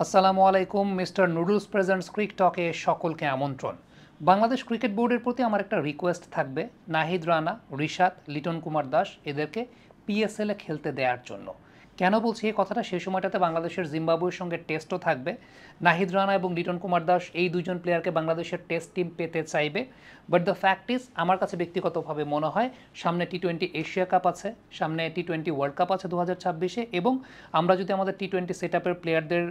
আসসালামু আলাইকুম। Mister noodles presents ক্রিক টকে সকলকে আমন্ত্রণ। বাংলাদেশ ক্রিকেট বোর্ডের প্রতি আমার একটা রিকোয়েস্ট থাকবে, নাহিদ রানা, রিশাদ, লিটন কুমার দাস এদেরকে পিএসএলে খেলতে দেওয়ার জন্য। কেন বলছি এই কথাটা, সেই সময়টাতে বাংলাদেশের জিম্বাবুয়ের সঙ্গে টেস্টও থাকবে। নাহিদ রানা এবং লিটন কুমার দাস এই দুজন প্লেয়ারকে বাংলাদেশের টেস্ট টিম পেতে চাইবে। বাট দ্য ফ্যাক্ট ইজ, আমার কাছে ব্যক্তিগতভাবে মনে হয় সামনে টি-20 এশিয়া কাপ আছে, সামনে টি-20 ওয়ার্ল্ড কাপ আছে 2026-এ, এবং আমরা যদি আমাদের টি-20 সেট আপের প্লেয়ারদের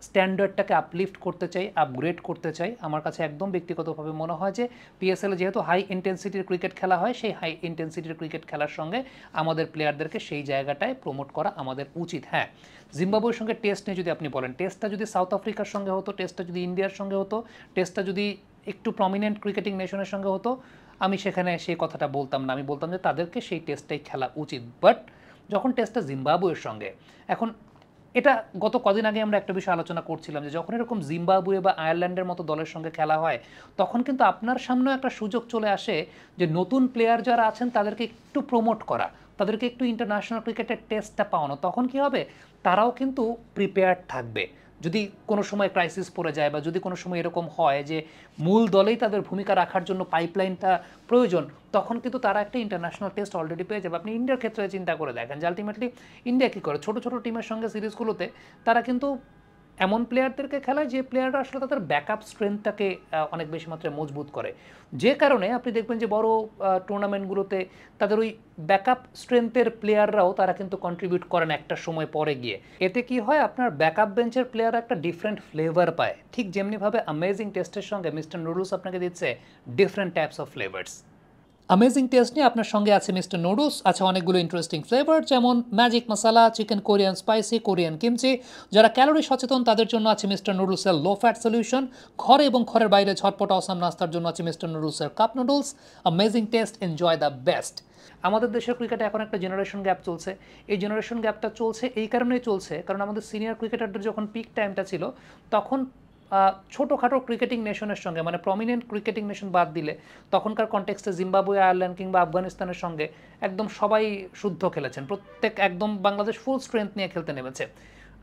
স্ট্যান্ডার্ডটাকে আপলিফট করতে চাই, আপগ্রেড করতে চাই, আমার কাছে একদম ব্যক্তিগতভাবে মনে হয় যে পিএসএলে যেহেতু হাই ইন্টেন্সিটির ক্রিকেট খেলা হয়, সেই হাই ইন্টেন্সিটির ক্রিকেট খেলার সঙ্গে আমাদের প্লেয়ারদেরকে সেই জায়গাটায় প্রমোট করা আমাদের উচিত। হ্যাঁ, জিম্বাবুয়ের সঙ্গে টেস্ট নিয়ে যদি আপনি বলেন, টেস্টটা যদি সাউথ আফ্রিকার সঙ্গে হতো, টেস্টটা যদি ইন্ডিয়ার সঙ্গে হতো, টেস্টটা যদি একটু প্রমিনেন্ট ক্রিকেটিং নেশনের সঙ্গে হতো, আমি সেখানে সেই কথাটা বলতাম না। আমি বলতাম যে তাদেরকে সেই টেস্টটাই খেলা উচিত। বাট যখন টেস্টটা জিম্বাবুয়ের সঙ্গে, এখন এটা গত কদিন আগে আমরা একটা বিষয় আলোচনা করছিলাম যে যখন এরকম জিম্বাবুয়ে বা আয়ারল্যান্ডের মতো দলের সঙ্গে খেলা হয়, তখন কিন্তু আপনার সামনেও একটা সুযোগ চলে আসে যে নতুন প্লেয়ার যারা আছেন তাদেরকে একটু প্রমোট করা, তাদেরকে একটু ইন্টারন্যাশনাল ক্রিকেটের টেস্টটা পাওয়ানো। তখন কি হবে, তারাও কিন্তু প্রিপেয়ার্ড থাকবে। যদি কোনো সময় ক্রাইসিস পড়ে যায় বা যদি কোনো সময় এরকম হয় যে মূল দলেই তাদের ভূমিকা রাখার জন্য পাইপলাইনটা প্রয়োজন, তখন কিন্তু তারা একটা ইন্টারন্যাশনাল টেস্ট অলরেডি পেয়ে যাবে। আপনি ইন্ডিয়ার ক্ষেত্রে চিন্তা করে দেখেন যে আলটিমেটলি ইন্ডিয়া কী করে, ছোটো ছোটো টিমের সঙ্গে সিরিজগুলোতে তারা কিন্তু এমন প্লেয়ারদেরকে খেলায় যে প্লেয়াররা আসলে তাদের ব্যাকআপ স্ট্রেংথটাকে অনেক বেশি মাত্রায় মজবুত করে। যে কারণে আপনি দেখবেন যে বড় টুর্নামেন্টগুলোতে তাদের ওই ব্যাকআপ স্ট্রেংথের প্লেয়াররাও তারা কিন্তু কন্ট্রিবিউট করেন একটা সময় পরে গিয়ে। এতে কি হয়, আপনার ব্যাকআপ বেঞ্চের প্লেয়াররা একটা ডিফারেন্ট ফ্লেভার পায়, ঠিক যেমনিভাবে অ্যামেজিং টেস্টের সঙ্গে মিস্টার নুডলস আপনাকে দিচ্ছে different types of flavours. Amazing taste নিয়ে আপনার সঙ্গে আছে মিস্টার নুডলস, আছে অনেকগুলো ইন্টারেস্টিং ফ্লেভার, যেমন magic masala, chicken Korean spicy, Korean kimchi. যারা ক্যালোরি সচেতন তাদের জন্য আছে মিস্টার নুডলসের লো ফ্যাট সলিউশন। ঘরে এবং ঘরের বাইরে ঝটপট অসাম নাস্তার জন্য আছে মিস্টার নুডলসের cup noodles. Amazing test, enjoy the best. আমাদের দেশের ক্রিকেটে এখন একটা জেনারেশন গ্যাপ চলছে। এই জেনারেশন গ্যাপটা চলছে এই কারণেই চলছে, কারণ আমাদের সিনিয়র ক্রিকেটারদের যখন পিক টাইমটা ছিল, তখন ছোটোখাটো ক্রিকেটিং নেশনের সঙ্গে, মানে প্রমিনেন্ট ক্রিকেটিং নেশন বাদ দিলে তখনকার কনটেক্সটে জিম্বাবুয়ে, আয়ারল্যান্ড কিংবা আফগানিস্তানের সঙ্গে একদম সবাই শুদ্ধ খেলেছেন, প্রত্যেক একদম বাংলাদেশ ফুল স্ট্রেংথ নিয়ে খেলতে নেমেছে।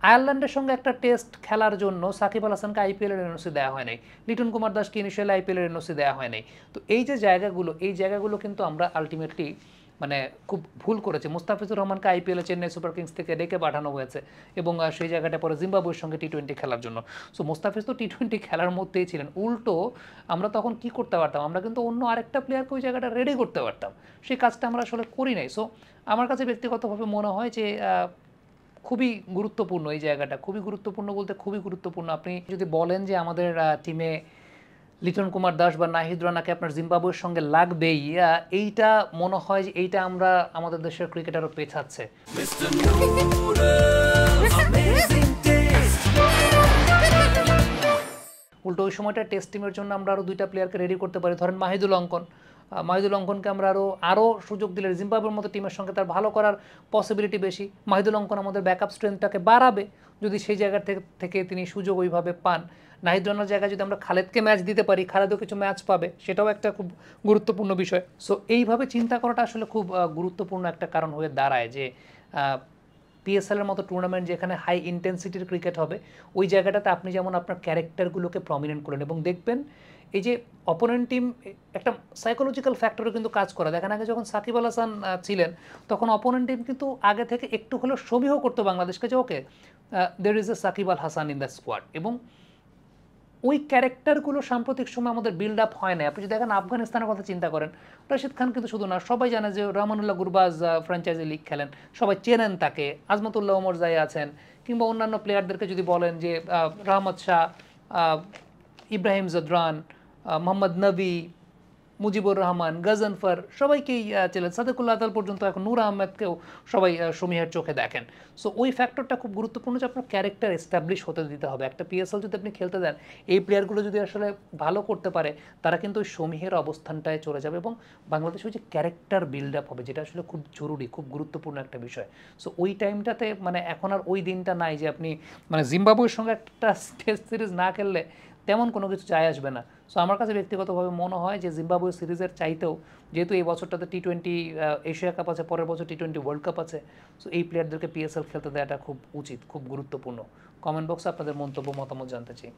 আয়ারল্যান্ডের সঙ্গে একটা টেস্ট খেলার জন্য সাকিব আল হাসানকে আইপিএলের এনওসি দেওয়া হয় নাই, লিটন কুমার দাসকে ইনিশিয়ালি আইপিএলের এনওসি দেওয়া হয় নাই। তো এই যে জায়গাগুলো, এই জায়গাগুলো কিন্তু আমরা আলটিমেটলি মানে খুব ভুল করেছে। মুস্তাফিজুর রহমানকে আইপিএলে চেন্নাই সুপার কিংস থেকে ডেকে পাঠানো হয়েছে এবং সেই জায়গাটা পরে জিম্বাবুয়ের সঙ্গে টি-20 খেলার জন্য। সো মুস্তাফিজ তো টি-20 খেলার মধ্যেই ছিলেন। উল্টো আমরা তখন কি করতে পারতাম, আমরা কিন্তু অন্য আরেকটা প্লেয়ারকে ওই জায়গাটা রেডি করতে পারতাম। সেই কাজটা আমরা আসলে করি নাই। সো আমার কাছে ব্যক্তিগতভাবে মনে হয় যে খুবই গুরুত্বপূর্ণ এই জায়গাটা, খুবই গুরুত্বপূর্ণ বলতে খুবই গুরুত্বপূর্ণ। আপনি যদি বলেন যে আমাদের টিমে লিটন কুমার দাস বা নাহিদ রানাকে আপনার জিম্বাবুয়ের সঙ্গে লাগবেই, এইটা মনে হয় যে এইটা আমরা আমাদের দেশের ক্রিকেটারও পেছাচ্ছে। উল্টো ওই সময়টা টেস্ট টিমের জন্য আমরা আরও দুইটা প্লেয়ারকে রেডি করতে পারি। ধরেন মাহিদুল অঙ্কন, মাহিদুল অঙ্কনকে আমরা আরও সুযোগ দিলে জিম্বাবুয়ের মতো টিমের সঙ্গে তার ভালো করার পসিবিলিটি বেশি। মাহিদুল অঙ্কন আমাদের ব্যাকআপ স্ট্রেংথটাকে বাড়াবে যদি সেই জায়গা থেকে তিনি সুযোগ ওইভাবে পান। নাহিদ রানার জায়গায় যদি আমরা খালেদকে ম্যাচ দিতে পারি, খালেদও কিছু ম্যাচ পাবে, সেটাও একটা খুব গুরুত্বপূর্ণ বিষয়। সো এইভাবে চিন্তা করাটা আসলে খুব গুরুত্বপূর্ণ একটা কারণ হয়ে দাঁড়ায় যে পিএসএলের মতো টুর্নামেন্ট যেখানে হাই ইন্টেন্সিটির ক্রিকেট হবে, ওই জায়গাটাতে আপনি যেমন আপনার ক্যারেক্টারগুলোকে প্রমিনেন্ট করেন এবং দেখবেন এই যে অপোনেন্ট টিম একটা সাইকোলজিক্যাল ফ্যাক্টরও কিন্তু কাজ করে। দেখেন আগে যখন সাকিব আল হাসান ছিলেন, তখন অপোনেন্ট টিম কিন্তু আগে থেকে একটু হলেও সমীহ করতো বাংলাদেশকে যে okay there is a Shakib Al Hasan in the squad, এবং ওই ক্যারেক্টারগুলো সাম্প্রতিক সময় আমাদের বিল্ড আপ হয় না। আপনি যদি দেখেন আফগানিস্তানের কথা চিন্তা করেন, রশিদ খান কিন্তু শুধু না, সবাই জানে যে রহমানুল্লাহ গুরবাজ ফ্র্যাঞ্চাইজি লিগ খেলেন, সবাই চেনেন তাকে, আজমতুল্লাহ ওমর জাই আছেন, কিংবা অন্যান্য প্লেয়ারদেরকে যদি বলেন যে রহমত শাহ, ইব্রাহিম জদরান, মোহাম্মদ নবী, মুজিবুর রহমান, গজনফর, সবাইকেই চেলেন, সাদেকুল্লাহ আতাল পর্যন্ত, এখন নূর আহমেদকেও সবাই সমীহের চোখে দেখেন। সো ওই ফ্যাক্টরটা খুব গুরুত্বপূর্ণ যে আপনার ক্যারেক্টার এস্টাবলিশ হতে দিতে হবে। একটা পিএসএল যদি আপনি খেলতে দেন, এই প্লেয়ারগুলো যদি আসলে ভালো করতে পারে, তারা কিন্তু ওই সমীহের অবস্থানটায় চলে যাবে এবং বাংলাদেশে ওই যে ক্যারেক্টার বিল্ড আপ হবে, যেটা আসলে খুব জরুরি, খুব গুরুত্বপূর্ণ একটা বিষয়। সো ওই টাইমটাতে মানে এখন আর ওই দিনটা নাই যে আপনি মানে জিম্বাবুয়ের সঙ্গে একটা টেস্ট সিরিজ না খেললে তেমন কোনো কিছু যায় আসবে না। সো আমার কাছে ব্যক্তিগতভাবে মনে হয় যে জিম্বাবুয়ে সিরিজের চাইতেও, যেহেতু এই বছরটাতে টি-20 এশিয়া কাপ আছে, পরের বছর টি-20 ওয়ার্ল্ড কাপ আছে, সো এই প্লেয়ারদেরকে পিএসএল খেলতে দেওয়াটা খুব উচিত, খুব গুরুত্বপূর্ণ। কমেন্ট বক্সে আপনাদের মন্তব্য মতামত জানতে চাই।